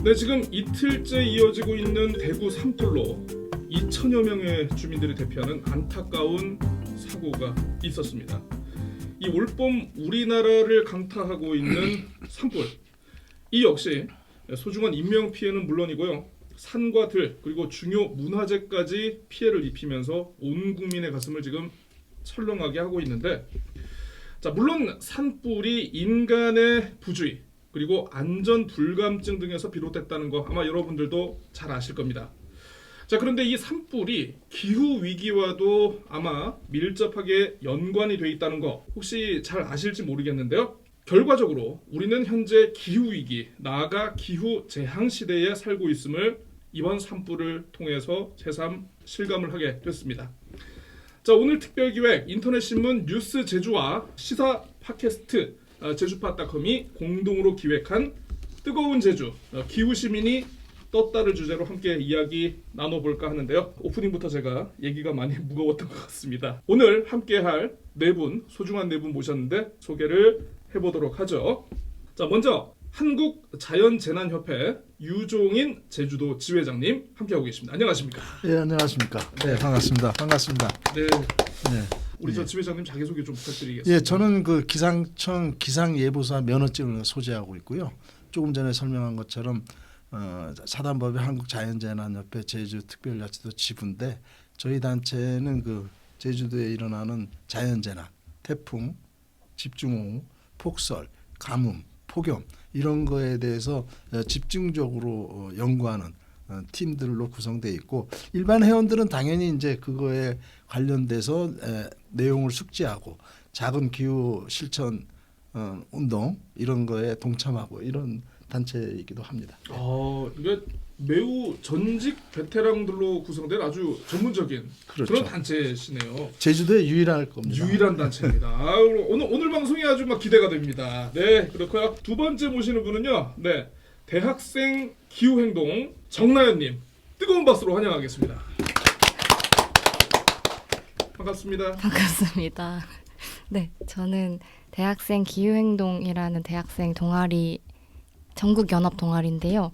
네, 지금 이틀째 이어지고 있는 대구 산불로 2천여 명의 주민들이 대피하는 안타까운 사고가 있었습니다. 이 올봄 우리나라를 강타하고 있는 산불, 이 역시 소중한 인명 피해는 물론이고요, 산과 들 그리고 중요 문화재까지 피해를 입히면서 온 국민의 가슴을 지금 철렁하게 하고 있는데, 자, 물론 산불이 인간의 부주의 그리고 안전 불감증 등에서 비롯됐다는 거 아마 여러분들도 잘 아실 겁니다. 자, 그런데 이 산불이 기후 위기와도 아마 밀접하게 연관이 돼 있다는 거 혹시 잘 아실지 모르겠는데요. 결과적으로 우리는 현재 기후 위기, 나아가 기후 재앙 시대에 살고 있음을 이번 산불을 통해서 새삼 실감을 하게 됐습니다. 자, 오늘 특별기획 인터넷신문 뉴스 제주와 시사 팟캐스트 제주팟닷컴이 공동으로 기획한 뜨거운 제주, 기후시민이 떴다를 주제로 함께 이야기 나눠볼까 하는데요. 오프닝부터 제가 얘기가 많이 무거웠던 것 같습니다. 오늘 함께할 네 분, 소중한 네 분 모셨는데 소개를 해보도록 하죠. 자, 먼저 한국자연재난협회 유종인 제주도 지회장님 함께하고 계십니다. 안녕하십니까? 예, 안녕하십니까? 네, 반갑습니다. 반갑습니다. 네. 네. 우리 저 지회장님 자기소개 좀 부탁드리겠습니다. 예, 저는 그 기상청 기상예보사 면허증을 소지하고 있고요. 조금 전에 설명한 것처럼 사단법인 한국자연재난협회 제주특별자치도 지부인데, 저희 단체는 그 제주도에 일어나는 자연재난, 태풍, 집중호우, 폭설, 가뭄, 폭염 이런 거에 대해서 집중적으로 연구하는 팀들로 구성되어 있고, 일반 회원들은 당연히 이제 그거에 관련돼서 내용을 숙지하고 작은 기후 실천 운동 이런 거에 동참하고 이런 단체이기도 합니다. 이게 매우 전직 베테랑들로 구성된 아주 전문적인 그렇죠. 그런 단체시네요. 제주도에 유일할 겁니다. 유일한 단체입니다. 오늘 방송이 아주 막 기대가 됩니다. 네, 그렇고요. 두 번째 모시는 분은요, 네, 대학생 기후행동 정나연님, 뜨거운 박수로 환영하겠습니다. 반갑습니다. 반갑습니다. 네, 저는 대학생 기후행동이라는 대학생 동아리, 전국 연합 동아리인데요.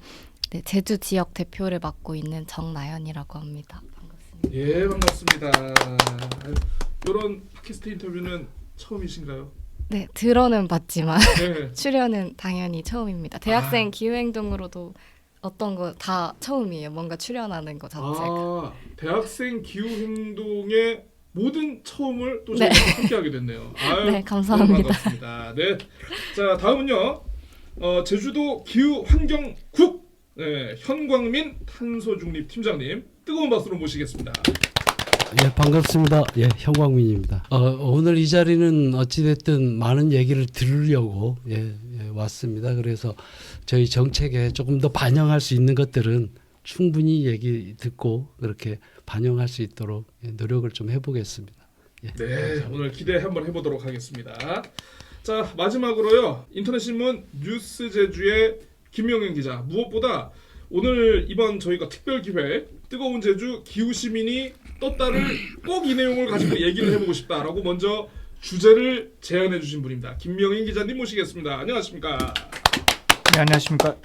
네, 제주 지역 대표를 맡고 있는 정나연이라고 합니다. 반갑습니다. 예, 반갑습니다. 이런 팟캐스트 인터뷰는 처음이신가요? 네, 들어는 봤지만 네. 출연은 당연히 처음입니다. 대학생 기후행동으로도 어떤 거 다 처음이에요. 뭔가 출연하는 거 자체가. 대학생 기후행동의 모든 처음을 또 네. 저희가 함께하게 됐네요. 아유, 네, 감사합니다. 너무 반갑습니다. 네, 자, 다음은요, 제주도 기후환경국 현광민 탄소중립 팀장님, 뜨거운 박수로 모시겠습니다. 예, 반갑습니다. 예, 현광민입니다. 오늘 이 자리는 어찌됐든 많은 얘기를 들으려고 왔습니다. 그래서 저희 정책에 조금 더 반영할 수 있는 것들은 충분히 얘기 듣고 그렇게 반영할 수 있도록 노력을 좀 해보겠습니다. 예. 네, 오늘 기대 한번 해보도록 하겠습니다. 자, 마지막으로요, 인터넷신문 뉴스 제주의 김명현 기자, 무엇보다 오늘 이번 저희가 특별기획 뜨거운 제주 기후시민이 떴다를 꼭 이 내용을 가지고 얘기를 해보고 싶다라고 먼저 주제를 제안해 주신 분입니다. 김명현 기자님 모시겠습니다. 안녕하십니까? 네, 안녕하십니까.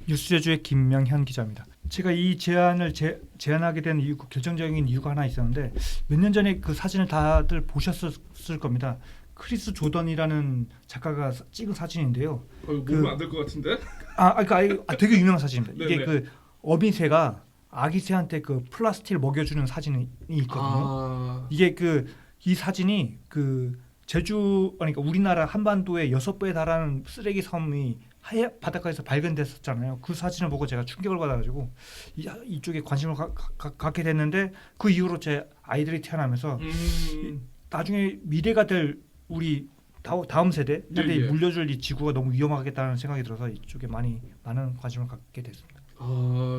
뉴스제주의 김명현 기자입니다. 제가 이 제안을 제안하게 된 이유, 결정적인 이유가 하나 있었는데, 몇 년 전에 그 사진을 다들 보셨을 겁니다. 크리스 조던이라는 작가가 찍은 사진인데요. 보면 안 될 것 같은데? 그러니까 되게 유명한 사진입니다. 이게 네네. 그 어민새가 아기 새한테 그 플라스틱을 먹여주는 사진이 있거든요. 이게 이 사진이 제주, 그러니까 우리나라 한반도의 6배에 달하는 쓰레기 섬이 하얀 바닷가에서 발견됐었잖아요. 그 사진을 보고 제가 충격을 받아가지고 이쪽에 관심을 갖게 됐는데, 그 이후로 제 아이들이 태어나면서 나중에 미래가 될 우리 다음 세대한테 물려줄 이 지구가 너무 위험하겠다는 생각이 들어서 이쪽에 많은 관심을 갖게 됐습니다.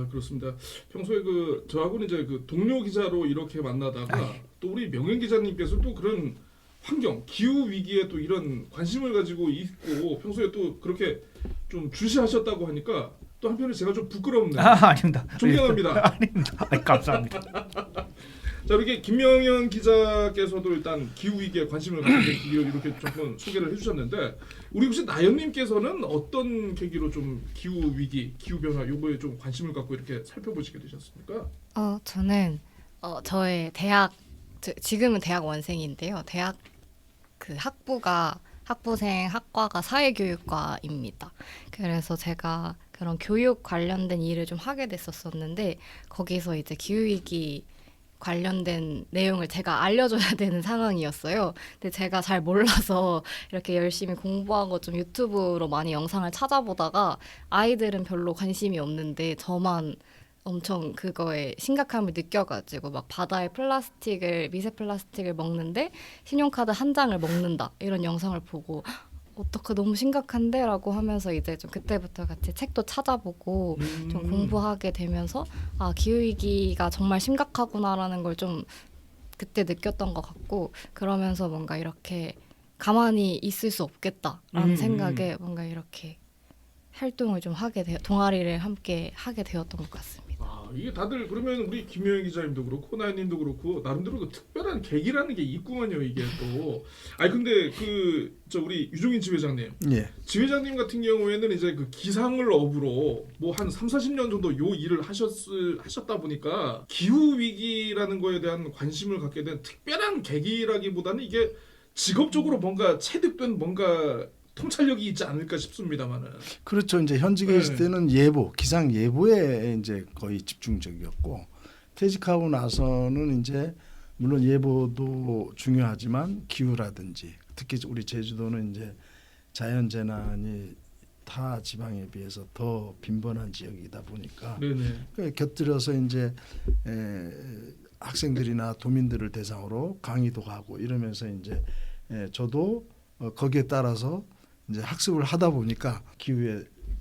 그렇습니다. 평소에 저하고는 이제 동료 기자로 이렇게 만나다가 또 우리 명현 기자님께서 또 그런 환경, 기후 위기에 또 이런 관심을 가지고 있고 평소에 또 그렇게 좀 주시하셨다고 하니까 또 한편에 제가 좀 부끄럽네요. 아닙니다. 존경합니다. 아닙니다. 감사합니다. 자, 이렇게 김명현 기자께서도 일단 기후 위기에 관심을 갖게 이렇게 조금 소개를 해주셨는데, 우리 혹시 나연님께서는 어떤 계기로 좀 기후 위기, 기후 변화 요거에 좀 관심을 갖고 이렇게 살펴보시게 되셨습니까? 저는 저의 대학 지금은 대학 원생인데요. 대학 그 학부생 학과가 사회교육과입니다. 그래서 제가 그런 교육 관련된 일을 좀 하게 됐었는데 거기서 이제 기후위기 관련된 내용을 제가 알려줘야 되는 상황이었어요. 근데 제가 잘 몰라서 이렇게 열심히 공부하고 좀 유튜브로 많이 영상을 찾아보다가 아이들은 별로 관심이 없는데 저만 엄청 그거에 심각함을 느껴가지고 막 바다의 미세 플라스틱을 먹는데 신용카드 한 장을 먹는다 이런 영상을 보고 어떡해 너무 심각한데 라고 하면서 이제 좀 그때부터 같이 책도 찾아보고 좀 공부하게 되면서 아 기후위기가 정말 심각하구나라는 걸 좀 그때 느꼈던 것 같고 그러면서 뭔가 이렇게 가만히 있을 수 없겠다라는 생각에 뭔가 이렇게 활동을 좀 동아리를 함께 하게 되었던 것 같습니다. 아, 이게 다들 그러면 우리 김효영 기자님도 그렇고 나연님도 그렇고 나름대로 그 특별한 계기라는 게 있구만요 이게 또. 아니 근데 우리 유종인 지회장님, 예. 지회장님 같은 경우에는 이제 그 기상을 업으로 뭐 한 30-40년 정도 요 일을 하셨다 보니까 기후 위기라는 거에 대한 관심을 갖게 된 특별한 계기라기보다는 이게 직업적으로 뭔가 체득된 뭔가 통찰력이 있지 않을까 싶습니다만은. 그렇죠. 이제 현직에 있을 때는 기상 예보에 이제 거의 집중적이었고 퇴직하고 나서는 이제 물론 예보도 중요하지만 기후라든지 특히 우리 제주도는 이제 자연 재난이 타 지방에 비해서 더 빈번한 지역이다 보니까 네네. 곁들여서 이제 학생들이나 도민들을 대상으로 강의도 가고 이러면서 이제 저도 거기에 따라서 이제 학습을 하다 보니까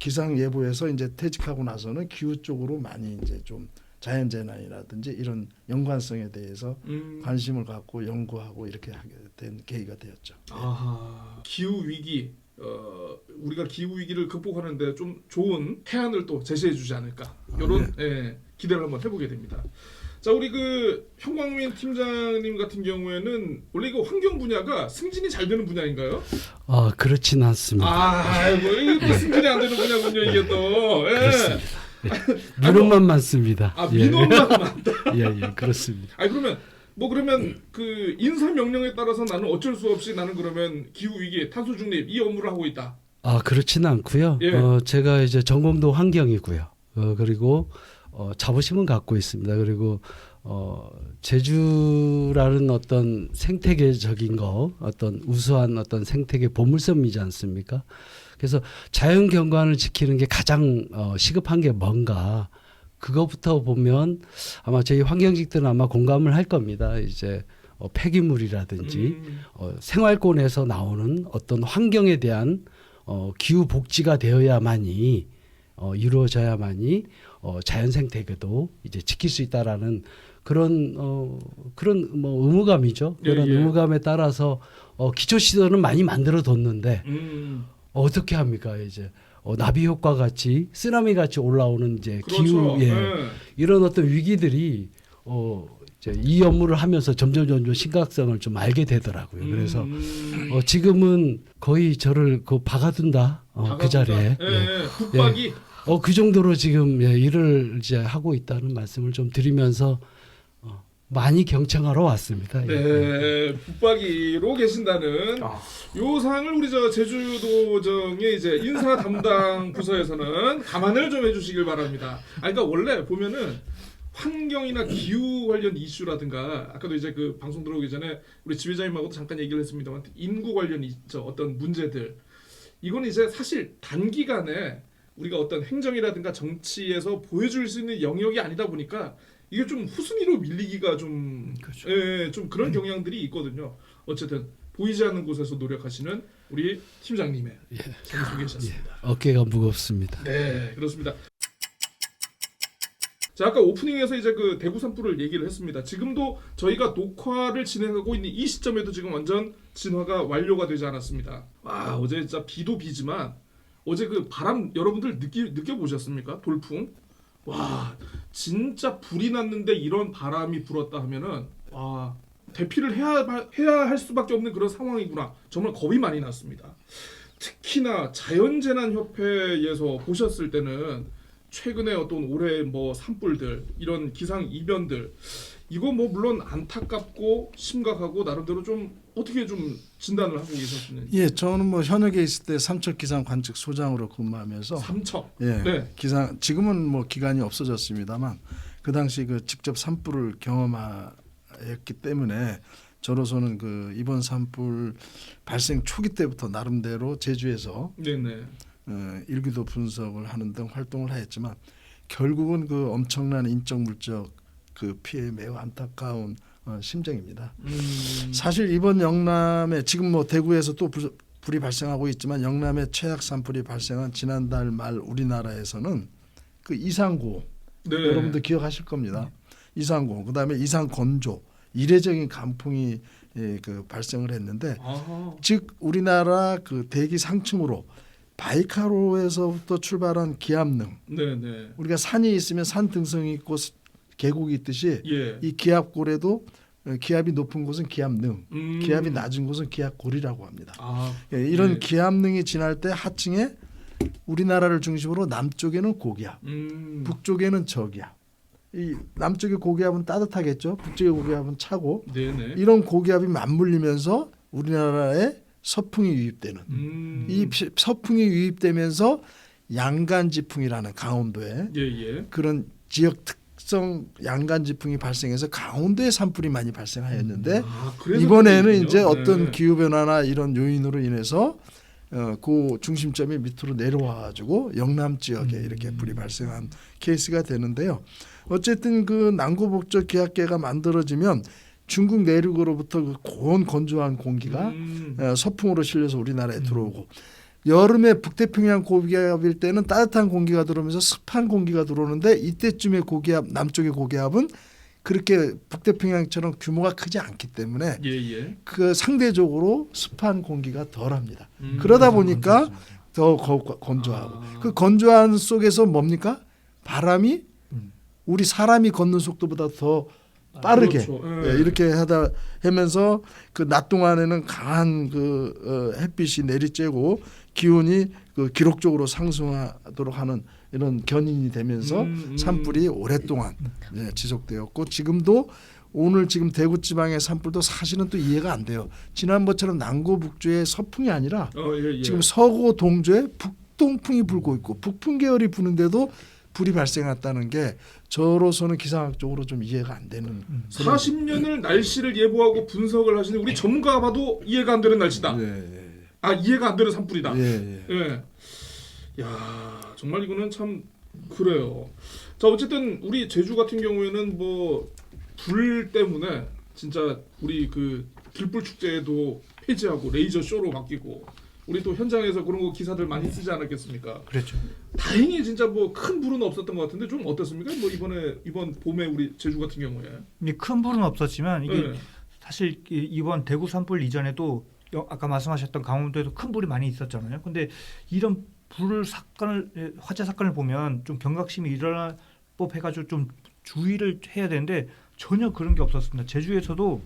기상 예보에서 이제 퇴직하고 나서는 기후 쪽으로 많이 이제 좀 자연 재난이라든지 이런 연관성에 대해서 관심을 갖고 연구하고 이렇게 하게 된 계기가 되었죠. 아하. 기후 위기. 우리가 기후 위기를 극복하는데 좀 좋은 해안을 또 제시해주지 않을까 이런 기대를 한번 해보게 됩니다. 자, 우리 현광민 팀장님 같은 경우에는 원래 이거 환경 분야가 승진이 잘 되는 분야인가요? 그렇진 않습니다. 아이고 이게 승진이 안 되는 분야군요 이게 또. 그렇습니다. 민원만 많습니다. 민원만 많다. 예, 그렇습니다. 그러면 그 인사 명령에 따라서 나는 어쩔 수 없이 나는 그러면 기후 위기, 탄소 중립 이 업무를 하고 있다. 그렇지는 않고요. 예. 제가 이제 전공도 환경이고요. 그리고 자부심은 갖고 있습니다. 그리고 제주라는 어떤 생태계적인 어떤 우수한 어떤 생태계 보물섬이지 않습니까? 그래서 자연 경관을 지키는 게 가장 시급한 게 뭔가 그거부터 보면 아마 저희 환경직들은 아마 공감을 할 겁니다. 이제 폐기물이라든지 생활권에서 나오는 어떤 환경에 대한 기후 복지가 되어야만이 이루어져야만이 자연 생태계도 이제 지킬 수 있다라는 그런 뭐 의무감이죠. 그런 의무감에 따라서 기초 시설은 많이 만들어 뒀는데 어떻게 합니까 이제 나비 효과 같이 쓰나미 같이 올라오는 이제 그렇죠. 기후 이런 어떤 위기들이 이제 이 업무를 하면서 점점 심각성을 좀 알게 되더라고요. 그래서 지금은 거의 저를 박아둔다 그 자리에 북박이. 그 정도로 지금 일을 이제 하고 있다는 말씀을 좀 드리면서 많이 경청하러 왔습니다. 네, 북박이로 계신다는 요 사항을 우리 제주도정의 이제 인사 담당 부서에서는 감안을 좀 해주시길 바랍니다. 그러니까 원래 보면은 환경이나 기후 관련 이슈라든가 아까도 이제 그 방송 들어오기 전에 우리 지회장님하고도 잠깐 얘기를 했습니다만 인구 관련 어떤 문제들 이건 이제 사실 단기간에 우리가 어떤 행정이라든가 정치에서 보여줄 수 있는 영역이 아니다 보니까 이게 좀 후순위로 밀리기가 좀, 그렇죠. 좀 그런 경향들이 있거든요. 어쨌든 보이지 않는 곳에서 노력하시는 우리 팀장님의 소개하셨습니다. 어깨가 무겁습니다. 네, 그렇습니다. 자, 아까 오프닝에서 이제 그 대구 산불을 얘기를 했습니다. 지금도 저희가 녹화를 진행하고 있는 이 시점에도 지금 완전 진화가 완료가 되지 않았습니다. 어제 진짜 비도 비지만 어제 그 바람 여러분들 느껴보셨습니까? 돌풍. 와, 진짜 불이 났는데 이런 바람이 불었다 하면은 대피를 해야 할 수밖에 없는 그런 상황이구나. 정말 겁이 많이 났습니다. 특히나 자연재난협회에서 보셨을 때는 최근에 어떤 올해 뭐 산불들 이런 기상 이변들 이거 뭐 물론 안타깝고 심각하고 나름대로 좀 어떻게 좀 진단을 하고 계셨는지. 예, 저는 뭐 현역에 있을 때 삼척 기상 관측 소장으로 근무하면서 삼척. 예, 네. 기상 지금은 뭐 기간이 없어졌습니다만 그 당시 그 직접 산불을 경험했기 때문에 저로서는 그 이번 산불 발생 초기 때부터 나름대로 제주에서 네네. 일기도 분석을 하는 등 활동을 하였지만 결국은 그 엄청난 인적 물적 그 피해 매우 안타까운 심정입니다. 사실 이번 영남에 지금 뭐 대구에서 또 불이 발생하고 있지만 영남에 최악 산불이 발생한 지난달 말 우리나라에서는 그 이상고 네. 여러분들 기억하실 겁니다. 이상고 그다음에 이상건조 이례적인 강풍이 그 발생을 했는데 아하. 즉 우리나라 그 대기 상층으로 바이카로에서부터 출발한 기압능 네네. 우리가 산이 있으면 산 등성이 있고 계곡이 있듯이 예. 이 기압골에도 기압이 높은 곳은 기압능, 기압이 낮은 곳은 기압골이라고 합니다. 아. 예, 이런 예. 기압능이 지날 때 하층에 우리나라를 중심으로 남쪽에는 고기압, 북쪽에는 저기압. 이 남쪽의 고기압은 따뜻하겠죠. 북쪽의 고기압은 차고 네네. 이런 고기압이 맞물리면서 우리나라에 서풍이 유입되는 이 서풍이 유입되면서 양간지풍이라는 강원도에 예예. 그런 지역 특성 양간지풍이 발생해서 강원도에 산불이 많이 발생하였는데 아, 그래서 이번에는 그렇군요. 이제 어떤 네. 기후 변화나 이런 요인으로 인해서 그 중심점이 밑으로 내려와가지고 영남 지역에 이렇게 불이 발생한 케이스가 되는데요. 어쨌든 그 남고북쪽 기압계가 만들어지면 중국 내륙으로부터 그 고온 건조한 공기가 서풍으로 실려서 우리나라에 들어오고 여름에 북태평양 고기압일 때는 따뜻한 공기가 들어오면서 습한 공기가 들어오는데 이때쯤에 고기압 남쪽의 고기압은 그렇게 북태평양처럼 규모가 크지 않기 때문에 예예. 그 상대적으로 습한 공기가 덜합니다. 그러다 보니까 더 건조하고 아. 그 건조한 속에서 뭡니까? 바람이 우리 사람이 걷는 속도보다 더 빠르게 그렇죠. 예, 이렇게 하면서 그 낮 동안에는 강한 그 햇빛이 내리쬐고 기온이 그 기록적으로 상승하도록 하는 이런 견인이 되면서 산불이 오랫동안 지속되었고 지금도 오늘 지금 대구 지방의 산불도 사실은 또 이해가 안 돼요. 지난번처럼 남고 북조의 서풍이 아니라 예. 지금 서고 동조에 북동풍이 불고 있고 북풍 계열이 부는데도 불이 발생했다는 게 저로서는 기상학적으로 좀 이해가 안 되는 40년을 날씨를 예보하고 분석을 하시는 우리 전문가가 봐도 이해가 안 되는 날씨다. 아 이해가 안 되는 산불이다. 예. 야 정말 이거는 참 그래요. 자 어쨌든 우리 제주 같은 경우에는 뭐 불 때문에 진짜 우리 그 길불 축제도 폐지하고 레이저 쇼로 바뀌고 우리 또 현장에서 그런 거 기사들 많이 쓰지 않았겠습니까? 그렇죠. 다행히 진짜 뭐 큰 불은 없었던 것 같은데 좀 어떻습니까? 뭐 이번 봄에 우리 제주 같은 경우에 이게 큰 불은 없었지만 이게 네. 사실 이번 대구 산불 이전에도 아까 말씀하셨던 강원도에도 큰 불이 많이 있었잖아요. 근데 이런 화재 사건을 보면 좀 경각심이 일어날 법해가지고 좀 주의를 해야 되는데 전혀 그런 게 없었습니다. 제주에서도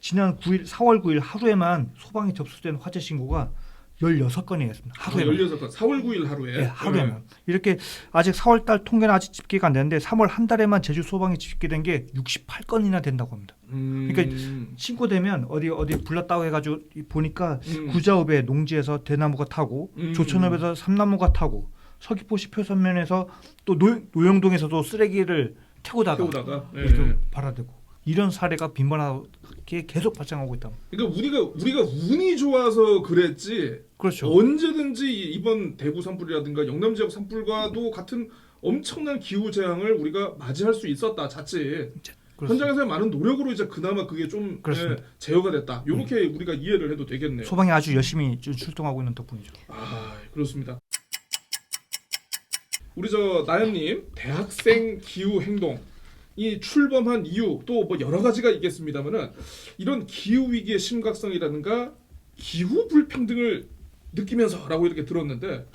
지난 4월 9일 하루에만 소방에 접수된 화재 신고가 16건이었습니다. 하루에만. 16건 4월 9일 하루에. 네, 하루에만. 이렇게 아직 4월 달 통계는 아직 집계가 안 되는데 3월 한 달에만 제주 소방이 집계된 게 68건이나 된다고 합니다. 그러니까 신고되면 어디 불났다고 해가지고 보니까 구자읍의 농지에서 대나무가 타고 조천읍에서 삼나무가 타고 서귀포시 표선면에서 또 노영동에서도 쓰레기를 태우다가 이렇게 발아대고 이런 사례가 빈번하게 계속 발생하고 있다. 그러니까 우리가 운이 좋아서 그랬지. 그렇죠. 언제든지 이번 대구 산불이라든가 영남 지역 산불과도 같은 엄청난 기후 재앙을 우리가 맞이할 수 있었다. 자칫 현장에서의 많은 노력으로 이제 그나마 그게 좀 제어가 됐다. 이렇게 우리가 이해를 해도 되겠네요. 소방이 아주 열심히 출동하고 있는 덕분이죠. 아 그렇습니다. 우리 저 나연님 대학생 기후 행동 이 출범한 이유 또 뭐 여러 가지가 있겠습니다만은 이런 기후 위기의 심각성이라든가 기후 불평등을 느끼면서라고 이렇게 들었는데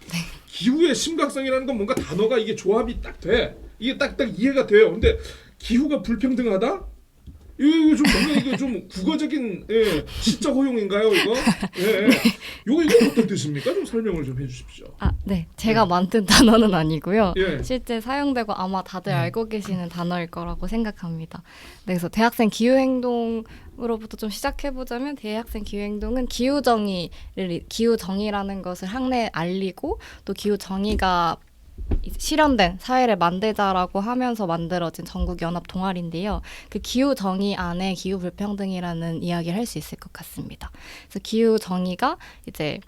기후의 심각성이라는 건 뭔가 단어가 이게 조합이 딱 돼. 이게 딱 이해가 돼요. 근데 기후가 불평등하다? 이거 좀 뭔가 이거 좀 국어적인 시적 허용인가요 이거? 예. 이거 어떤 뜻입니까? 좀 설명을 좀 해주십시오. 네. 제가 만든 단어는 아니고요. 예. 실제 사용되고 아마 다들 알고 계시는 단어일 거라고 생각합니다. 네, 그래서 대학생 기후행동으로부터 좀 시작해보자면 대학생 기후행동은 기후정의라는 것을 학내에 알리고 또 기후정의가 실현된 사회를 만들자라고 하면서 만들어진 전국 연합 동아리인데요. 그 기후 정의 안에 기후 불평등이라는 이야기를 할 수 있을 것 같습니다. 그래서 기후 정의가 이제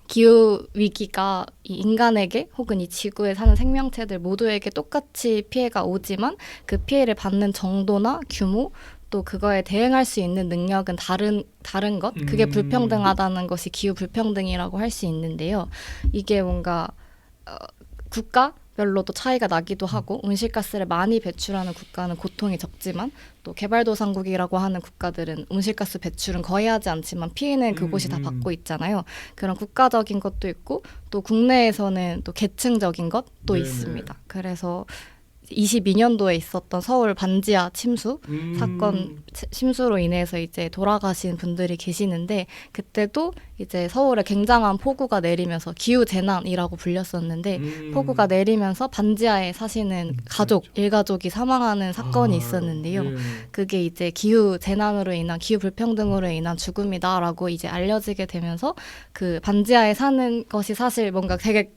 기후 위기가 이 인간에게 혹은 이 지구에 사는 생명체들 모두에게 똑같이 피해가 오지만 그 피해를 받는 정도나 규모 또 그거에 대응할 수 있는 능력은 다른 것 그게 불평등하다는 것이 기후 불평등이라고 할 수 있는데요. 이게 뭔가 국가별로도 차이가 나기도 하고 온실가스를 많이 배출하는 국가는 고통이 적지만 또 개발도상국이라고 하는 국가들은 온실가스 배출은 거의 하지 않지만 피해는 그곳이 다 받고 있잖아요. 그런 국가적인 것도 있고 또 국내에서는 또 계층적인 것도 네네. 있습니다. 그래서 22년도에 있었던 서울 반지하 침수 사건 침수로 인해서 이제 돌아가신 분들이 계시는데 그때도 이제 서울에 굉장한 폭우가 내리면서 기후 재난이라고 불렸었는데 폭우가 내리면서 반지하에 사시는 가족 일가족이 사망하는 사건이 있었는데요. 예. 그게 이제 기후 재난으로 인한 기후 불평등으로 인한 죽음이다라고 이제 알려지게 되면서 그 반지하에 사는 것이 사실 뭔가 되게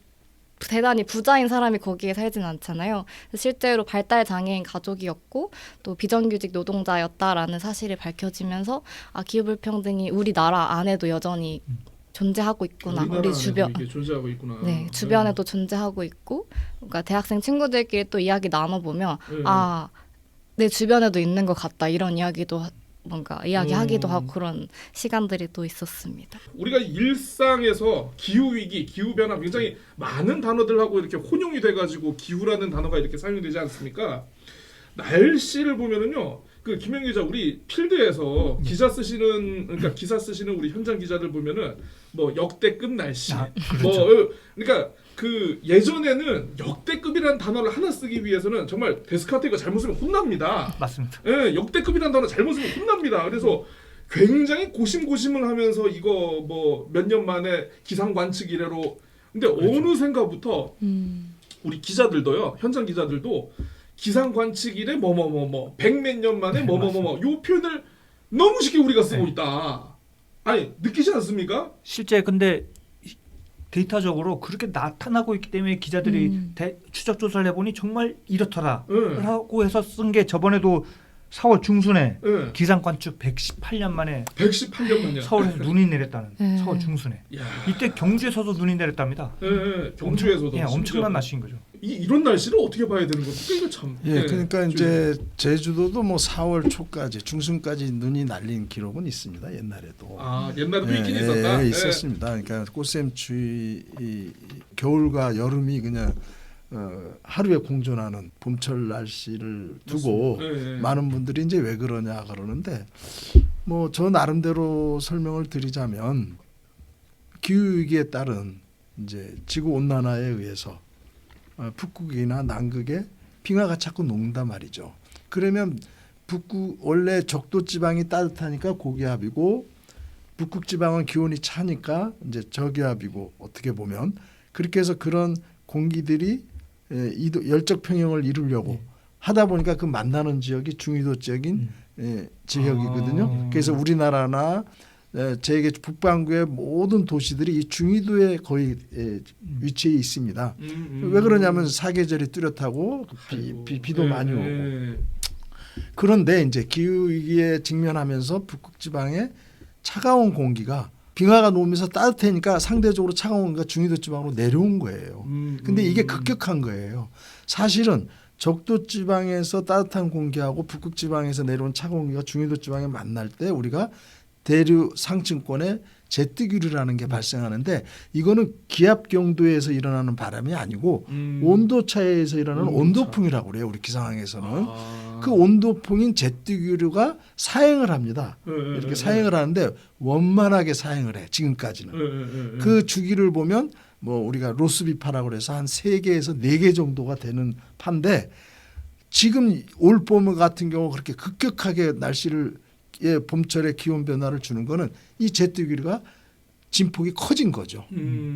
대단히 부자인 사람이 거기에 살진 않잖아요. 실제로 발달 장애인 가족이었고 또 비정규직 노동자였다라는 사실이 밝혀지면서 기후불평등이 우리나라 안에도 여전히 존재하고 있구나. 우리 주변 이게 존재하고 있구나. 네, 주변에도 존재하고 있고 그러니까 대학생 친구들끼리 또 이야기 나눠보면 내 주변에도 있는 것 같다 이런 이야기도 뭔가 이야기하기도 하고 그런 시간들이 또 있었습니다. 우리가 일상에서 기후 위기, 기후 변화 굉장히 많은 단어들하고 이렇게 혼용이 돼가지고 기후라는 단어가 이렇게 사용되지 않습니까? 날씨를 보면은요, 그 김영 기자 우리 필드에서 기사 쓰시는 우리 현장 기자들 보면은 뭐 역대급 날씨, 그렇죠. 그러니까 그 예전에는 역대급이라는 단어를 하나 쓰기 위해서는 정말 데스크한테 이거 잘못 쓰면 혼납니다. 맞습니다. 예, 역대급이라는 단어 잘못 쓰면 혼납니다. 그래서 굉장히 고심고심을 하면서 이거 뭐 몇 년 만에 기상 관측 이래로 근데 어느샌가부터 우리 기자들도요, 현장 기자들도 기상 관측 이래 뭐뭐뭐뭐 백몇 년 만에 뭐뭐뭐뭐 요 표현을 너무 쉽게 우리가 쓰고 있다. 아니 느끼지 않습니까? 실제 근데 데이터적으로 그렇게 나타나고 있기 때문에 기자들이 추적 조사를 해보니 정말 이렇더라라고 해서 쓴 게 저번에도 4월 중순에 예. 기상 관측 118년 만에 118년 만이야. 서울에서 눈이 내렸다는 4월 중순에 야. 이때 경주에서도 눈이 내렸답니다. 경주에서도 엄청난 날씨인 거죠. 이런 날씨를 어떻게 봐야 되는 겁니까? 이거 참. 예, 그러니까 이제 제주도도 뭐 4월 초까지 중순까지 눈이 날린 기록은 있습니다. 옛날에도. 옛날에도 있긴 있었다. 있었습니다. 그러니까 꽃샘추위 겨울과 여름이 그냥 하루에 공존하는 봄철 날씨를 두고 많은 분들이 이제 왜 그러냐 그러는데 뭐 저 나름대로 설명을 드리자면 기후 위기에 따른 이제 지구 온난화에 의해서 북극이나 남극에 빙하가 자꾸 녹는단 말이죠. 그러면 북극 원래 적도 지방이 따뜻하니까 고기압이고 북극 지방은 기온이 차니까 이제 저기압이고 어떻게 보면 그렇게 해서 그런 공기들이 열적 평형을 이루려고 하다 보니까 그 만나는 지역이 중위도적인 지역이거든요. 그래서 우리나라나 세계 북반구의 모든 도시들이 이 중위도에 거의 위치해 있습니다. 왜 그러냐면 사계절이 뚜렷하고 비도 많이 오고. 그런데 이제 기후 위기에 직면하면서 북극 지방에 차가운 공기가 빙하가 녹으면서 따뜻하니까 상대적으로 차가운 공기가 중위도 지방으로 내려온 거예요. 근데 이게 급격한 거예요. 사실은 적도 지방에서 따뜻한 공기하고 북극 지방에서 내려온 차가운 공기가 중위도 지방에 만날 때 우리가 대륙 상층권에 제트기류라는 게 발생하는데 이거는 기압 경도에서 일어나는 바람이 아니고 온도 차이에서 일어나는 온도풍이라고 그래요. 우리 기상학에서는. 그 온도풍인 제트기류가 사행을 합니다. 이렇게 사행을 하는데 원만하게 사행을 해. 지금까지는. 그 주기를 보면 뭐 우리가 로스비 파라고 해서 한 3개에서 4개 정도가 되는 파인데 지금 올 봄 같은 경우 그렇게 급격하게 날씨를 봄철에 기온 변화를 주는 거는 이 제트기류가 진폭이 커진 거죠.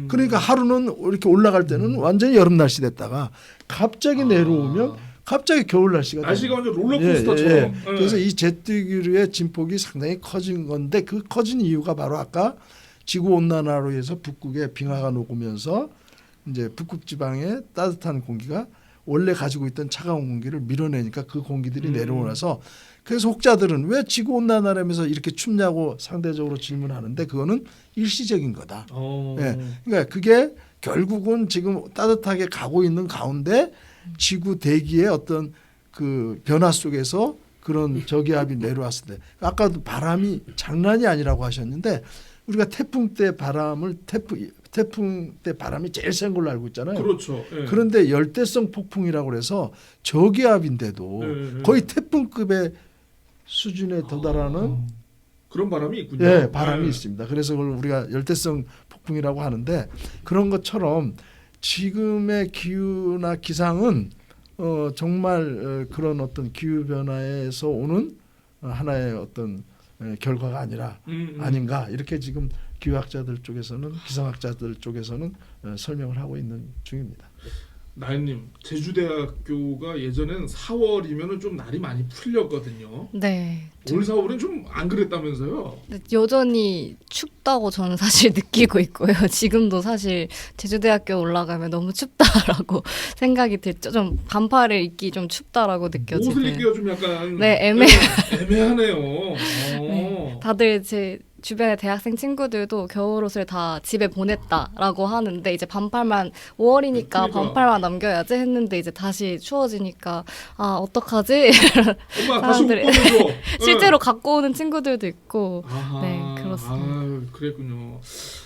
그러니까 하루는 이렇게 올라갈 때는 완전히 여름 날씨 됐다가 갑자기 내려오면 갑자기 겨울 날씨가 날씨가 돼요. 완전 롤러코스터처럼. 그래서 이 제트기류의 진폭이 상당히 커진 건데 그 커진 이유가 바로 아까 지구 온난화로 해서 북극에 빙하가 녹으면서 이제 북극 지방에 따뜻한 공기가 원래 가지고 있던 차가운 공기를 밀어내니까 그 공기들이 내려오면서 그래서 혹자들은 왜 지구 온난화라면서 이렇게 춥냐고 상대적으로 질문하는데 그거는 일시적인 거다. 예. 그러니까 그게 결국은 지금 따뜻하게 가고 있는 가운데 지구 대기의 어떤 그 변화 속에서 그런 저기압이 내려왔을 때 아까도 바람이 장난이 아니라고 하셨는데 우리가 태풍 때 바람을 태풍 때 바람이 제일 센 걸로 알고 있잖아요. 그렇죠. 예. 그런데 열대성 폭풍이라고 그래서 저기압인데도 거의 태풍급의 수준에 도달하는 그런 바람이 있군요. 예, 바람이 있습니다. 그래서 그걸 우리가 열대성 폭풍이라고 하는데 그런 것처럼 지금의 기후나 기상은 정말 그런 어떤 기후 변화에서 오는 하나의 어떤 결과가 아닌가 이렇게 지금 기후학자들 쪽에서는 기상학자들 쪽에서는 설명을 하고 있는 중입니다. 나연님, 제주대학교가 예전엔 4월이면은 좀 날이 많이 풀렸거든요. 네. 올 4월은 좀 안 그랬다면서요? 여전히 춥다고 저는 사실 느끼고 있고요. 지금도 사실 제주대학교 올라가면 너무 춥다라고 생각이 들죠. 좀 반팔을 입기 좀 춥다라고 느껴지는. 옷을 입기가 좀 약간 네, 애매하네요. 네, 다들 제 주변의 대학생 친구들도 겨울옷을 다 집에 보냈다라고 하는데 이제 반팔만 5월이니까 그러니까. 반팔만 남겨야지 했는데 이제 다시 추워지니까 아 어떡하지? 엄마 다시 옷 사람들이- 꺼내줘. 실제로 갖고 오는 친구들도 있고 아하, 네, 그렇습니다. 아유, 그랬군요.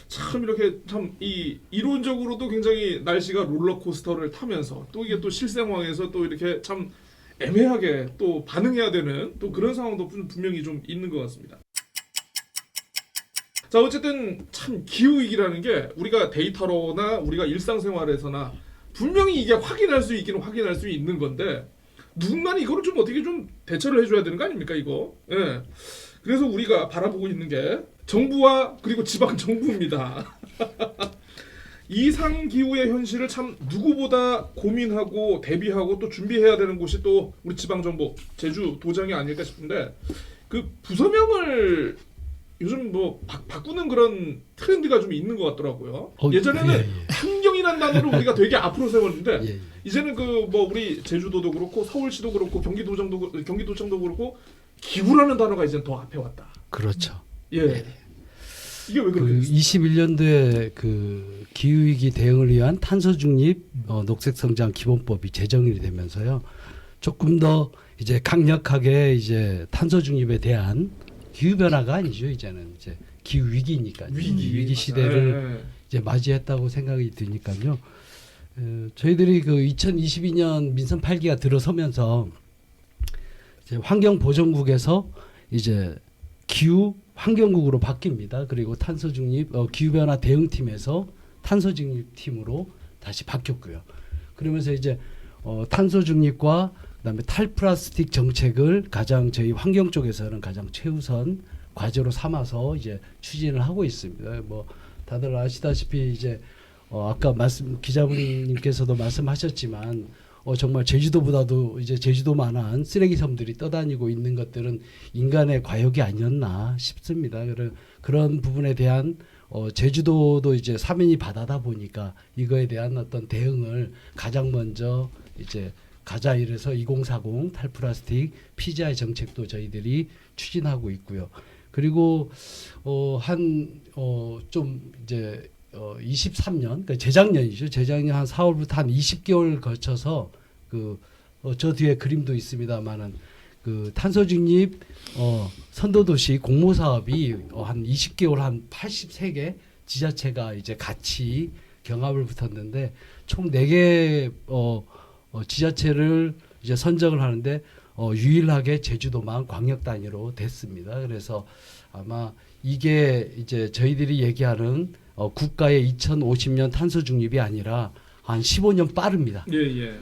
참 이렇게 참 이 이론적으로도 굉장히 날씨가 롤러코스터를 타면서 또 이게 또 실생활에서 또 이렇게 참 애매하게 또 반응해야 되는 또 그런 상황도 분명히 좀 있는 것 같습니다. 자, 어쨌든 참 기후위기라는 게 우리가 데이터로나 우리가 일상생활에서나 분명히 이게 확인할 수 있기는 확인할 수 있는 건데 누군가는 이거를 좀 어떻게 좀 대처를 해줘야 되는 거 아닙니까 이거? 예. 그래서 우리가 바라보고 있는 게 정부와 그리고 지방 정부입니다. 이상 기후의 현실을 참 누구보다 고민하고 대비하고 또 준비해야 되는 곳이 또 우리 지방 정부 제주도장이 아닐까 싶은데 그 부서명을 요즘 뭐 바꾸는 그런 트렌드가 좀 있는 것 같더라고요. 예전에는 예. 환경이라는 단어를 우리가 되게 앞으로 세웠는데 예. 이제는 그 뭐 우리 제주도도 그렇고 서울시도 그렇고 경기도청도 그렇고 기후라는 단어가 이제 더 앞에 왔다. 그렇죠. 예. 이게 왜 그 그렇게 됐어요? 21년도에 그 기후위기 대응을 위한 탄소 중립 녹색 성장 기본법이 제정이 되면서요. 조금 더 이제 강력하게 이제 탄소 중립에 대한 기후 변화가 아니죠. 이제는 이제 기후 위기니까 위기 시대를 이제 맞이했다고 생각이 드니까요. 저희들이 그 2022년 민선 8기가 들어서면서 이제 환경보전국에서 이제 기후 환경국으로 바뀝니다. 그리고 탄소 중립 기후 변화 대응팀에서 탄소 중립 팀으로 다시 바뀌었고요. 그러면서 이제 탄소 중립과 그다음에 탈플라스틱 정책을 가장 저희 환경 쪽에서는 가장 최우선 과제로 삼아서 이제 추진을 하고 있습니다. 뭐 다들 아시다시피 이제 아까 기자분님께서도 말씀하셨지만 정말 제주도보다도 이제 제주도만한 쓰레기 섬들이 떠다니고 있는 것들은 인간의 과욕이 아니었나 싶습니다. 그런 부분에 대한 제주도도 이제 사면이 바다다 보니까 이거에 대한 어떤 대응을 가장 먼저 이제 가자 이래서 2040 탈플라스틱 PGI 정책도 저희들이 추진하고 있고요. 그리고 좀 이제 23년 그러니까 재작년이죠. 재작년 한 4월부터 한 20개월 거쳐서 저 뒤에 그림도 있습니다만은 그 탄소 중립 선도도시 공모 사업이 한 20개월 한 83개 지자체가 이제 같이 경합을 붙었는데 총 4개 지자체를 이제 선정을 하는데 유일하게 제주도만 광역 단위로 됐습니다. 그래서 아마 이게 이제 저희들이 얘기하는 국가의 2050년 탄소 중립이 아니라 한 15년 빠릅니다. 예.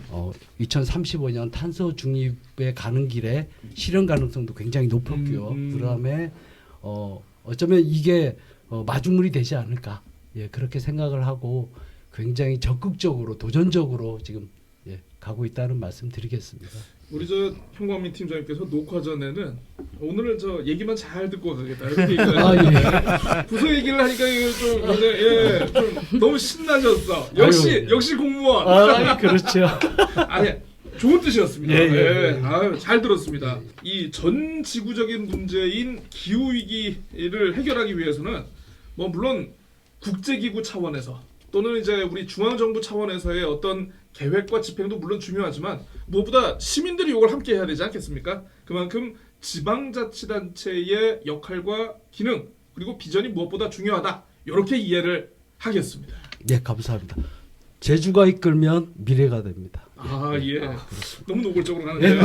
2035년 탄소 중립에 가는 길에 실현 가능성도 굉장히 높았고요. 그다음에 어쩌면 이게 마중물이 되지 않을까. 예, 그렇게 생각을 하고 굉장히 적극적으로 도전적으로 지금 가고 있다는 말씀 드리겠습니다. 우리 저 형광민 팀장님께서 녹화 전에는 오늘은 저 얘기만 잘 듣고 가겠다 이렇게 얘기를 부서 얘기를 하니까 이거 좀 이제 좀 너무 신나셨어. 역시 공무원. 그렇죠. 아니 좋은 뜻이었습니다. 예. 아유, 잘 들었습니다. 이 전 지구적인 문제인 기후 위기를 해결하기 위해서는 뭐 물론 국제기구 차원에서 또는 이제 우리 중앙정부 차원에서의 어떤 계획과 집행도 물론 중요하지만 무엇보다 시민들이 이걸 함께 해야 되지 않겠습니까? 그만큼 지방자치단체의 역할과 기능 그리고 비전이 무엇보다 중요하다. 이렇게 이해를 하겠습니다. 네, 감사합니다. 제주가 이끌면 미래가 됩니다. 예. 너무 노골적으로 가는데요.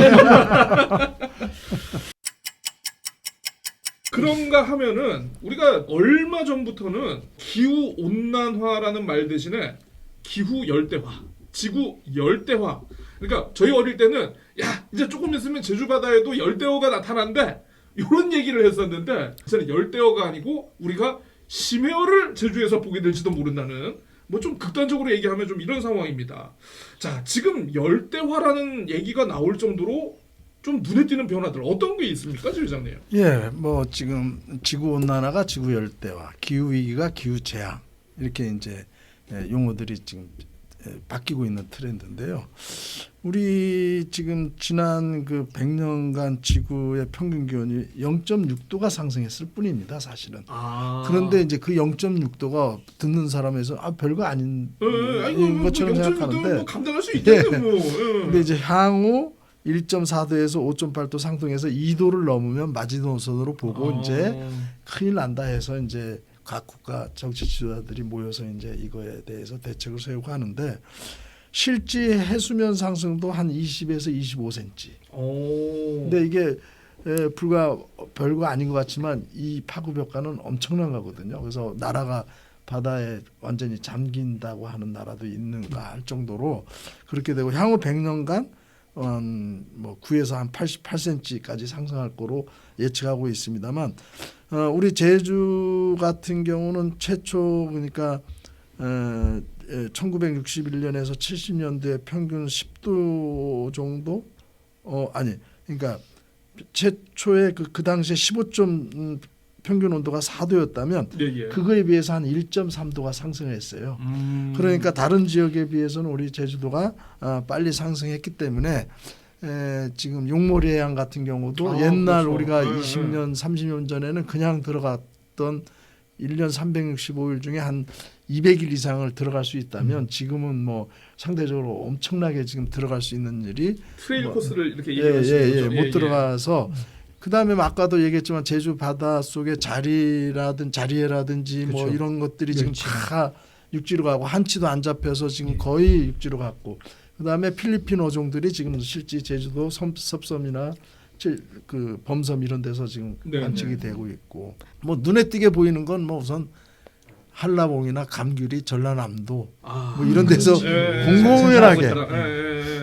그런가 하면은 우리가 얼마 전부터는 기후 온난화라는 말 대신에 기후 열대화, 지구 열대화. 그러니까 저희 어릴 때는 야 이제 조금 있으면 제주 바다에도 열대어가 나타난대 이런 얘기를 했었는데 이제는 열대어가 아니고 우리가 심해어를 제주에서 보게 될지도 모른다는 뭐 좀 극단적으로 얘기하면 좀 이런 상황입니다. 자 지금 열대화라는 얘기가 나올 정도로 좀 눈에 띄는 변화들 어떤 게 있습니까, 지회장님? 예, 뭐 지금 지구 온난화가 지구 열대화, 기후 위기가 기후 재앙 이렇게 이제 용어들이 지금 바뀌고 있는 트렌드인데요. 우리 지금 지난 그 100년간 지구의 평균 기온이 0.6도가 상승했을 뿐입니다, 사실은. 그런데 이제 그 0.6도가 듣는 사람에서 별거 아닌 것처럼 생각하는데 뭐 감당할 수 있겠네 뭐. 근데 이제 향후 1.4도에서 5.8도 상승해서 2도를 넘으면 마지노선으로 보고 이제 큰일 난다 해서 이제 각 국가 정치 지도자들이 모여서 이제 이거에 대해서 대책을 세우고 하는데 실제 해수면 상승도 한 20에서 25cm. 근데 이게 불과 별거 아닌 것 같지만 이 파급 효과는 엄청난 거거든요. 그래서 나라가 바다에 완전히 잠긴다고 하는 나라도 있는가 할 정도로 그렇게 되고 향후 100년간 뭐 9에서 한 88cm까지 상승할 거로 예측하고 있습니다만 우리 제주 같은 경우는 최초 그러니까 1961년에서 70년대 평균 10도 정도 그러니까 최초에 그 당시에 15점 평균 온도가 4도였다면 그거에 비해서 한 1.3도가 상승했어요. 그러니까 다른 지역에 비해서는 우리 제주도가 빨리 상승했기 때문에 지금 용모리 해안 같은 경우도 옛날 그렇죠. 우리가 20년, 30년 전에는 그냥 들어갔던 1년 365일 중에 한 200일 이상을 들어갈 수 있다면 지금은 뭐 상대적으로 엄청나게 지금 들어갈 수 있는 일이 트레일 코스를 이렇게 얘기하시는 거죠. 못 들어가서 그다음에 아까도 얘기했지만 제주 바다 속에 자리해라든지 뭐 이런 것들이 지금 다 육지로 가고 한치도 안 잡혀서 지금 거의 육지로 갔고 그다음에 필리핀 어종들이 지금 실제 제주도 섭섬이나 그 범섬 이런 데서 지금 관측이 되고 있고 뭐 눈에 띄게 보이는 건 뭐 우선 한라봉이나 감귤이 전라남도 뭐 이런 데서 공공연하게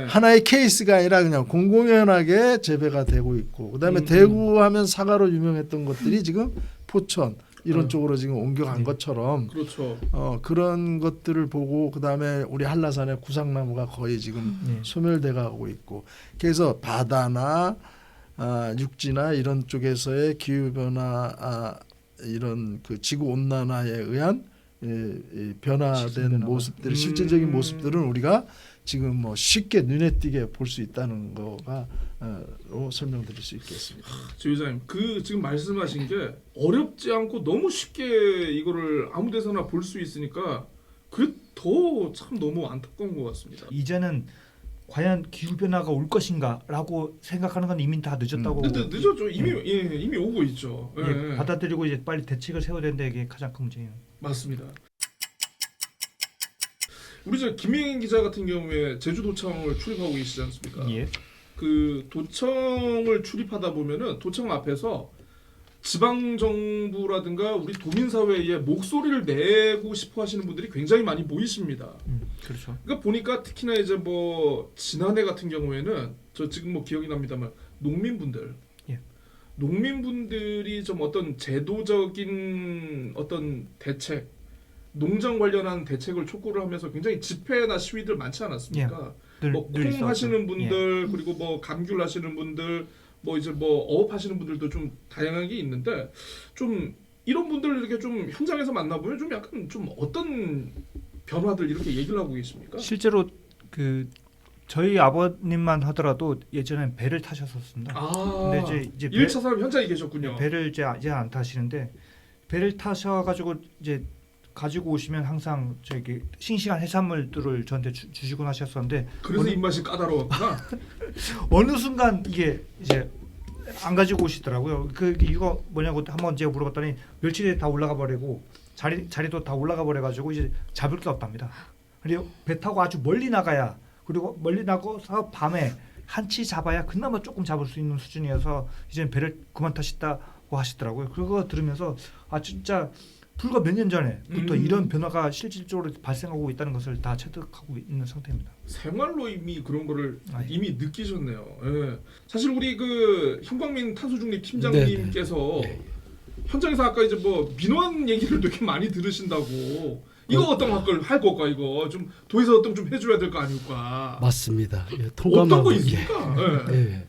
하나의 케이스가 아니라 그냥 공공연하게 재배가 되고 있고 그다음에 대구 하면 사과로 유명했던 것들이 지금 포천 이런 쪽으로 지금 옮겨간 것처럼 그렇죠. 그런 것들을 보고 그다음에 우리 한라산의 구상나무가 거의 지금 소멸돼 가고 있고 그래서 바다나 육지나 이런 쪽에서의 기후 변화 이런 그 지구 온난화에 의한 변화된 모습들 실질적인 모습들은 우리가 지금 뭐 쉽게 눈에 띄게 볼 수 있다는 거가 로 설명드릴 수 있겠습니다. 조 회장님, 그 지금 말씀하신 게 어렵지 않고 너무 쉽게 이거를 아무 데서나 볼 수 있으니까 그게 더 참 너무 안타까운 것 같습니다. 이제는 과연 기후 변화가 올 것인가라고 생각하는 건 이미 다 늦었다고. 늦었죠. 이미 오고 있죠. 받아들이고 이제 빨리 대책을 세워야 되는데 이게 가장 큰 문제예요. 맞습니다. 우리 저 김혜인 기자 같은 경우에 제주도청을 출입하고 계시지 않습니까? 예. 그 도청을 출입하다 보면은 도청 앞에서 지방 정부라든가 우리 도민 사회에 목소리를 내고 싶어 하시는 분들이 굉장히 많이 보이십니다. 그렇죠. 그러니까 보니까 특히나 이제 뭐 지난해 같은 경우에는 저 지금 뭐 기억이 납니다만 농민분들 예. 농민분들이 좀 어떤 제도적인 어떤 대책 농장 관련한 대책을 촉구를 하면서 굉장히 집회나 시위들 많지 않았습니까? 뭐 늘 콩 하시는 분들 그리고 뭐 감귤 하시는 분들 뭐 이제 뭐 어업 하시는 분들도 좀 다양하게 있는데 좀 이런 분들 이렇게 좀 현장에서 만나보면 좀 약간 좀 어떤 변화들 이렇게 얘기를 하고 계십니까? 실제로 그 저희 아버님만 하더라도 예전엔 배를 타셨었습니다. 아, 근데 이제 1차 산업 현장에 계셨군요. 배를 이제 안 타시는데 배를 타셔가지고 이제 가지고 오시면 항상 저기 싱싱한 해산물들을 저한테 주시곤 하셨었는데 그래서 입맛이 까다로웠구나. 어느 순간 이게 이제 안 가지고 오시더라고요. 그 이거 뭐냐고 한번 제가 물어봤더니 멸치에 다 올라가 버리고 자리도 다 올라가 버려가지고 이제 잡을 게 없답니다. 그리고 배 타고 아주 멀리 나가야 그리고 멀리 나가서 밤에 한치 잡아야 그나마 조금 잡을 수 있는 수준이어서 이제 배를 그만 타시다고 하시더라고요. 그거 들으면서 아 진짜 불과 몇 년 전에부터 이런 변화가 실질적으로 발생하고 있다는 것을 다 체득하고 있는 상태입니다. 생활로 이미 그런 거를 예. 이미 느끼셨네요. 예. 사실 우리 그 현광민 탄소중립 팀장님께서 네, 네. 현장에서 아까 이제 뭐 민원 얘기를 되게 많이 들으신다고 이거 어떤 걸 할 걸까 이거 좀 도에서 어떤 좀 해줘야 될 거 아닐까. 맞습니다. 예, 어떤 통감하고 거 있습니까? 예. 예.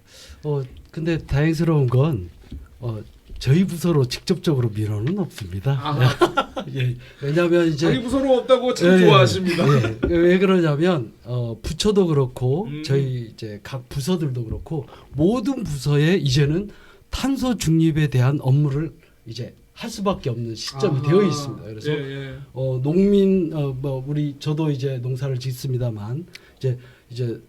근데 다행스러운 건 저희 부서로 직접적으로 민원은 없습니다. 아, 예, 왜냐하면 이제 자기 부서로 없다고 참 예, 좋아하십니다. 예. 왜 그러냐면 부처도 그렇고 음. 저희 이제 각 부서들도 그렇고 모든 부서에 이제는 탄소 중립에 대한 업무를 이제 할 수밖에 없는 시점이 되어 있습니다. 그래서 예. 농민 뭐 우리 저도 이제 농사를 짓습니다만 이제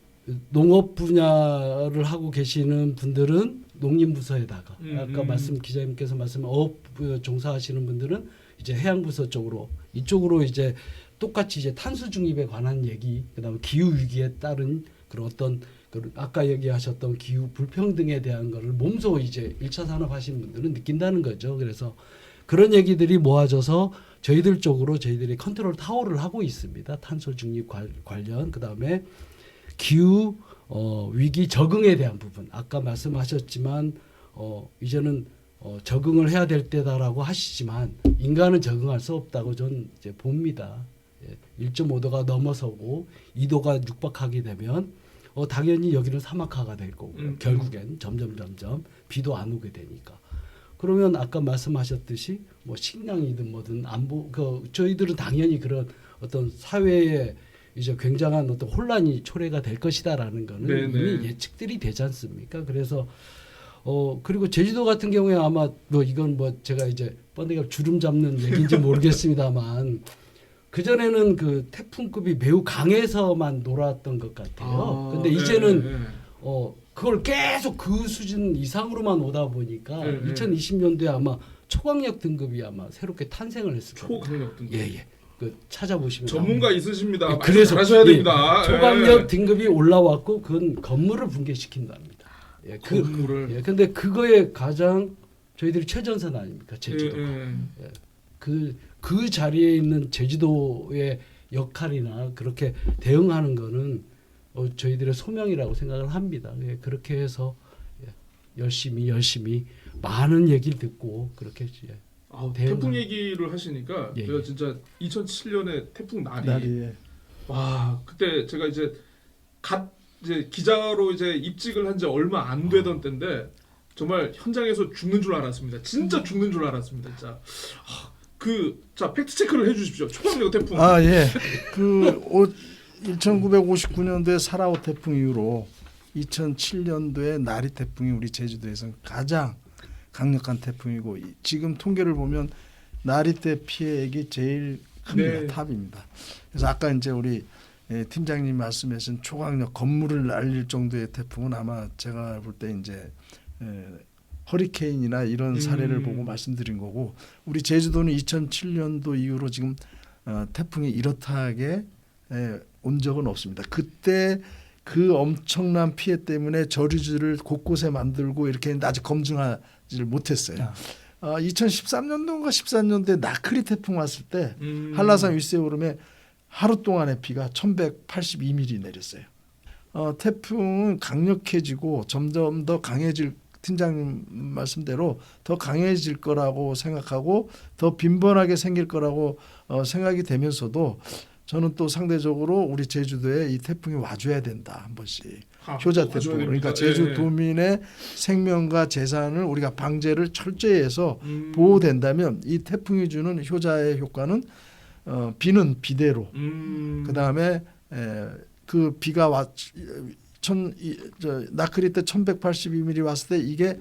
농업 분야를 하고 계시는 분들은 농림부서에다가 아까 기자님께서 말씀 어업 종사하시는 분들은 이제 해양부서 쪽으로 이쪽으로 이제 똑같이 이제 탄소 중립에 관한 얘기 그다음에 기후 위기에 따른 그런 어떤 아까 얘기하셨던 기후 불평등에 대한 거를 몸소 이제 1차 산업 하시는 분들은 느낀다는 거죠. 그래서 그런 얘기들이 모아져서 저희들 쪽으로 저희들이 컨트롤 타워를 하고 있습니다. 탄소 중립 관련 그다음에 기후 위기 적응에 대한 부분 아까 말씀하셨지만 이제는 적응을 해야 될 때다라고 하시지만 인간은 적응할 수 없다고 저는 이제 봅니다. 1.5도가 넘어서고 2도가 육박하게 되면 당연히 여기는 사막화가 될 거고 결국엔 점점 비도 안 오게 되니까 그러면 아까 말씀하셨듯이 뭐 식량이든 뭐든 저희들은 당연히 그런 어떤 사회에 이제 굉장한 어떤 혼란이 초래가 될 것이다라는 거는 네네. 이미 예측들이 되지 않습니까? 그래서 그리고 제주도 같은 경우에 아마 뭐 이건 뭐 제가 이제 번데기가 주름 잡는 얘기인지 모르겠습니다만 그 전에는 그 태풍급이 매우 강해서만 놀았던 것 같아요. 근데 이제는 그걸 계속 그 수준 이상으로만 오다 보니까 2020년도에 아마 초강력 등급이 아마 새롭게 탄생을 했을 거예요. 초강력 등급. 예. 그 찾아보시면 전문가 있으십니다. 예, 그래서 잘하셔야 됩니다. 초강력 등급이 올라왔고 그건 건물을 붕괴시킨답니다. 건물을. 예, 근데 그거에 가장 저희들이 최전선 아닙니까 제주도. 그 자리에 있는 제주도의 역할이나 그렇게 대응하는 거는 저희들의 소명이라고 생각을 합니다. 예, 그렇게 해서 열심히 많은 얘기를 듣고 그렇게 태풍 얘기를 하시니까 예, 제가 진짜 2007년에 태풍 날이 예. 와 그때 제가 이제 이제 기자로 이제 입직을 한 지 얼마 안 되던 때인데 정말 현장에서 죽는 줄 알았습니다. 진짜 죽는 줄 알았습니다. 진짜. 자 팩트 체크를 해주십시오. 초강력 태풍. 예. 1959년도에 사라오 태풍 이후로 2007년도에 나리 태풍이 우리 제주도에서는 가장 강력한 태풍이고 지금 통계를 보면 나리 때 피해액이 제일 큽니다. 네. 탑입니다. 그래서 아까 이제 우리 팀장님 말씀하신 초강력 건물을 날릴 정도의 태풍은 아마 제가 볼 때 이제 허리케인이나 이런 사례를 보고 말씀드린 거고 우리 제주도는 2007년도 이후로 지금 태풍이 이렇다하게 온 적은 없습니다. 그때 그 엄청난 피해 때문에 저류지를 곳곳에 만들고 이렇게 했는데 아직 검증하지를 못했어요. 2013년도인가 14년도에 나크리 태풍 왔을 때 한라산 윗세 오름에 하루 동안의 비가 1182mm 내렸어요. 태풍은 강력해지고 점점 더 강해질, 팀장님 말씀대로 더 강해질 거라고 생각하고 더 빈번하게 생길 거라고 생각이 되면서도 저는 또 상대적으로 우리 제주도에 이 태풍이 와줘야 된다, 한 번씩. 효자 태풍. 그러니까 제주도민의 생명과 재산을 우리가 방제를 철저히 해서 보호된다면 이 태풍이 주는 효자의 효과는 비는 비대로, 그다음에 그 비가 나크리 때 1182mm 왔을 때 이게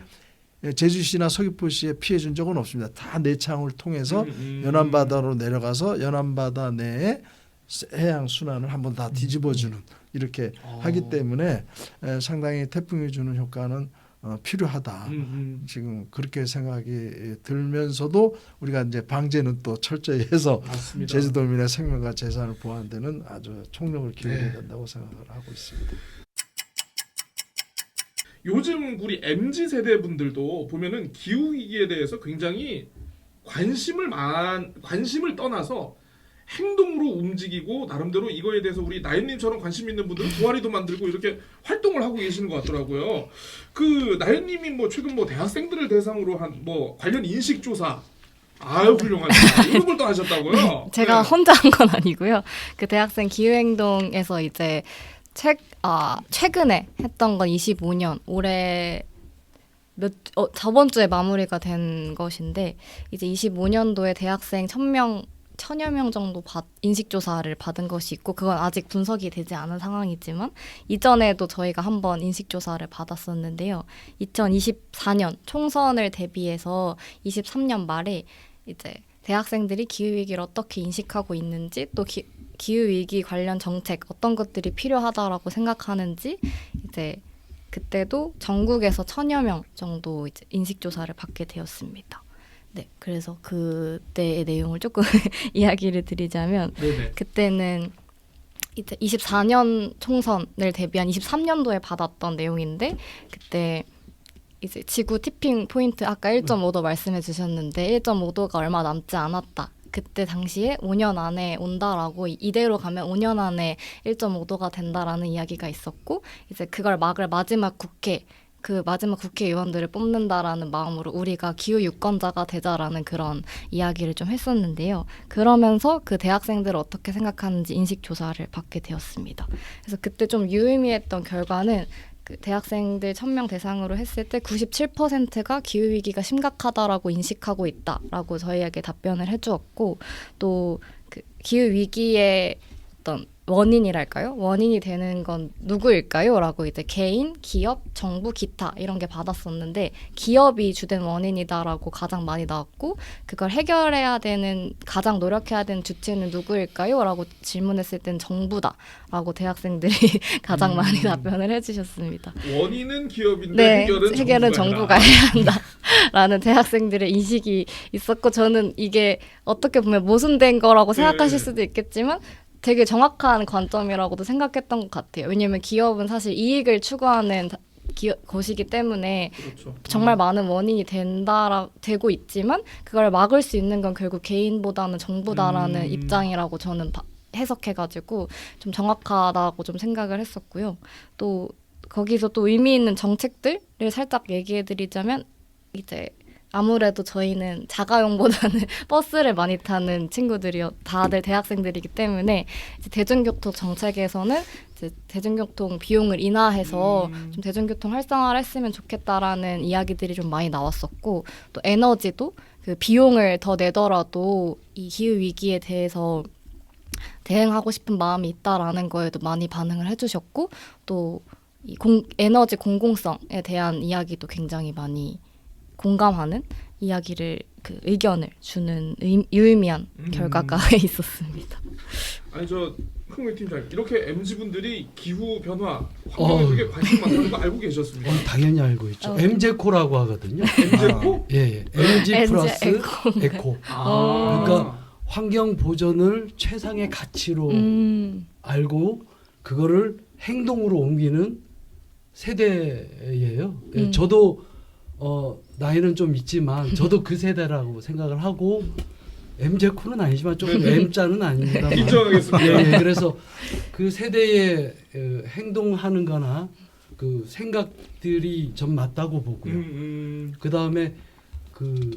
제주시나 서귀포시에 피해 준 적은 없습니다. 다 내창을 통해서 연안바다로 내려가서 연안바다 내에 해양 순환을 한번 다 뒤집어주는, 이렇게 하기 때문에 상당히 태풍이 주는 효과는 필요하다. 지금 그렇게 생각이 들면서도 우리가 이제 방제는 또 철저히 해서 맞습니다. 제주도민의 생명과 재산을 보호하는 데는 아주 총력을 기울여야 된다고 생각을 하고 있습니다. 요즘 우리 MZ 세대 분들도 보면은 기후 위기에 대해서 굉장히 관심을 떠나서 행동으로 움직이고 나름대로 이거에 대해서 우리 나연님처럼 관심 있는 분들은 동아리도 만들고 이렇게 활동을 하고 계시는 것 같더라고요. 그 나연님이 뭐 최근 뭐 대학생들을 대상으로 한 뭐 관련 인식 조사, 아유 훌륭하시다, 이런 걸 또 하셨다고요? 제가 네. 혼자 한 건 아니고요. 그 대학생 기후행동에서 이제 최근에 했던 건 25년 올해 저번 주에 마무리가 된 것인데, 이제 25년도에 대학생 1000여 명 정도 인식조사를 받은 것이 있고, 그건 아직 분석이 되지 않은 상황이지만 이전에도 저희가 한번 인식조사를 받았었는데요. 2024년 총선을 대비해서 23년 말에 이제 대학생들이 기후위기를 어떻게 인식하고 있는지, 또 기후위기 관련 정책 어떤 것들이 필요하다라고 생각하는지, 이제 그때도 전국에서 1000여 명 정도 이제 인식조사를 받게 되었습니다. 네, 그래서 그때의 내용을 조금 이야기를 드리자면, 네네. 그때는 이제 24년 총선을 대비한 23년도에 받았던 내용인데, 그때 이제 지구 티핑 포인트 아까 1.5도 말씀해 주셨는데 1.5도가 얼마 남지 않았다. 그때 당시에 5년 안에 온다라고, 이대로 가면 5년 안에 1.5도가 된다라는 이야기가 있었고, 이제 그걸 막을 마지막 국회의원들을 뽑는다라는 마음으로 우리가 기후 유권자가 되자라는 그런 이야기를 좀 했었는데요. 그러면서 그 대학생들을 어떻게 생각하는지 인식 조사를 받게 되었습니다. 그래서 그때 좀 유의미했던 결과는, 그 대학생들 1000명 대상으로 했을 때 97%가 기후위기가 심각하다라고 인식하고 있다라고 저희에게 답변을 해주었고, 또 그 기후위기의 어떤 원인이랄까요? 원인이 되는 건 누구일까요? 라고 이제 개인, 기업, 정부, 기타 이런 게 받았었는데, 기업이 주된 원인이다라고 가장 많이 나왔고, 그걸 해결해야 되는, 가장 노력해야 되는 주체는 누구일까요? 라고 질문했을 땐 정부다라고 대학생들이 가장 많이 답변을 해주셨습니다. 원인은 기업인데 네, 해결은 정부가 해야 한다라는 대학생들의 인식이 있었고, 저는 이게 어떻게 보면 모순된 거라고 생각하실 수도 있겠지만 되게 정확한 관점이라고도 생각했던 것 같아요. 왜냐하면 기업은 사실 이익을 추구하는 것이기 때문에 그렇죠. 정말 많은 원인이 되고 있지만, 그걸 막을 수 있는 건 결국 개인보다는 정부다라는 입장이라고 저는 해석해가지고 좀 정확하다고 좀 생각을 했었고요. 또 거기서 또 의미 있는 정책들을 살짝 얘기해드리자면, 이제 아무래도 저희는 자가용보다는 버스를 많이 타는 친구들이요, 다들 대학생들이기 때문에 이제 대중교통 정책에서는 이제 대중교통 비용을 인하해서 좀 대중교통 활성화를 했으면 좋겠다라는 이야기들이 좀 많이 나왔었고, 또 에너지도 그 비용을 더 내더라도 이 기후 위기에 대해서 대응하고 싶은 마음이 있다라는 거에도 많이 반응을 해주셨고, 또 이 에너지 공공성에 대한 이야기도 굉장히 많이 공감하는 이야기를, 그 의견을 주는 유의미한 결과가 있었습니다. 아니 저 흥민 팀장님, 이렇게 MZ분들이 기후 변화, 환경에 되게 관심 많다는 거 알고 계셨습니까? 당연히 알고 있죠. MZ코라고 하거든요. MZ코? 예, MZ 플러스 에코. 아. 그러니까 환경 보존을 최상의 가치로 알고 그거를 행동으로 옮기는 세대예요. 예, 저도 나이는 좀 있지만 저도 그 세대라고 생각을 하고 MZ코는 아니지만 조금 M자는 아닙니다. 인정하겠습니다. 예, 그래서 그 세대의 행동하는 거나 그 생각들이 좀 맞다고 보고요. 그 다음에 그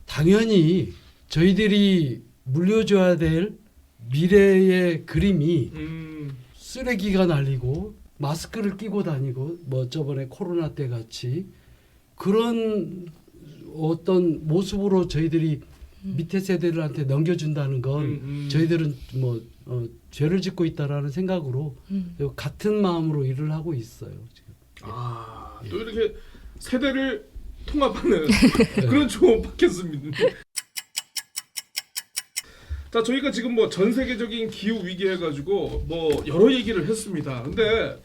당연히 저희들이 물려줘야 될 미래의 그림이 쓰레기가 날리고 마스크를 끼고 다니고 뭐 저번에 코로나 때 같이 그런 어떤 모습으로 저희들이 밑에 세대들한테 넘겨준다는 건 저희들은 뭐 죄를 짓고 있다라는 생각으로 같은 마음으로 일을 하고 있어요. 지금. 또 이렇게 세대를 통합하는 그런 좋은 팟캐스트입니다. 자, 저희가 지금 뭐 전 세계적인 기후 위기 해가지고 뭐 여러 얘기를 했습니다. 근데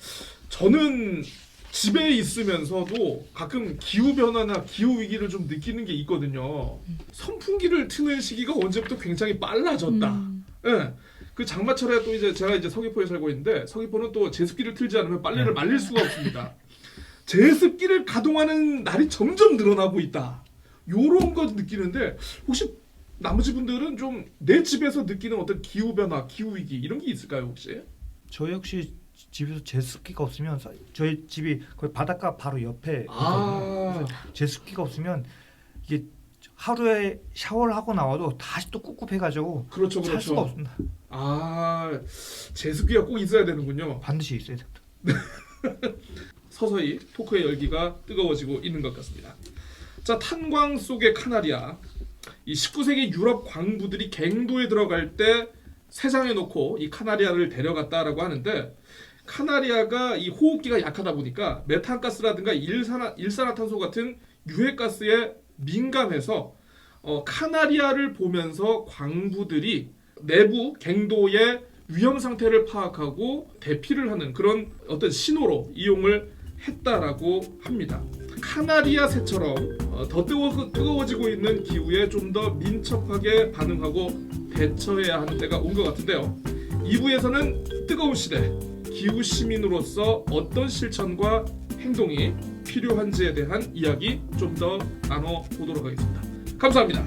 저는 집에 있으면서도 가끔 기후 변화나 기후 위기를 좀 느끼는 게 있거든요. 선풍기를 트는 시기가 언제부터 굉장히 빨라졌다. 예. 그 장마철에 또 이제 제가 이제 서귀포에 살고 있는데 서귀포는 또 제습기를 틀지 않으면 빨래를 말릴 수가 없습니다. 제습기를 가동하는 날이 점점 늘어나고 있다. 요런 거 느끼는데 혹시 나머지 분들은 좀 내 집에서 느끼는 어떤 기후 변화, 기후 위기 이런 게 있을까요 혹시? 저희 혹시 집에서 제습기가 없으면 저희 집이 거의 바닷가 바로 옆에 있거든요. 그래서 제습기가 없으면 이게 하루에 샤워를 하고 나와도 다시 또 꿉꿉해가지고 그렇죠, 살 수가 없습니다. 제습기가 꼭 있어야 되는군요. 반드시 있어야 됩니다. 서서히 토크의 열기가 뜨거워지고 있는 것 같습니다. 자, 탄광 속의 카나리아. 이 19세기 유럽 광부들이 갱도에 들어갈 때 세상에 놓고 이 카나리아를 데려갔다라고 하는데 카나리아가 이 호흡기가 약하다 보니까 메탄가스라든가 일산화탄소 같은 유해가스에 민감해서 카나리아를 보면서 광부들이 내부 갱도의 위험 상태를 파악하고 대피를 하는 그런 어떤 신호로 이용을 했다라고 합니다. 카나리아 새처럼 더 뜨거워지고 있는 기후에 좀 더 민첩하게 반응하고 대처해야 하는 때가 온 것 같은데요. 2부에서는 뜨거운 시대, 기후 시민으로서 어떤 실천과 행동이 필요한지에 대한 이야기 좀 더 나눠보도록 하겠습니다. 감사합니다.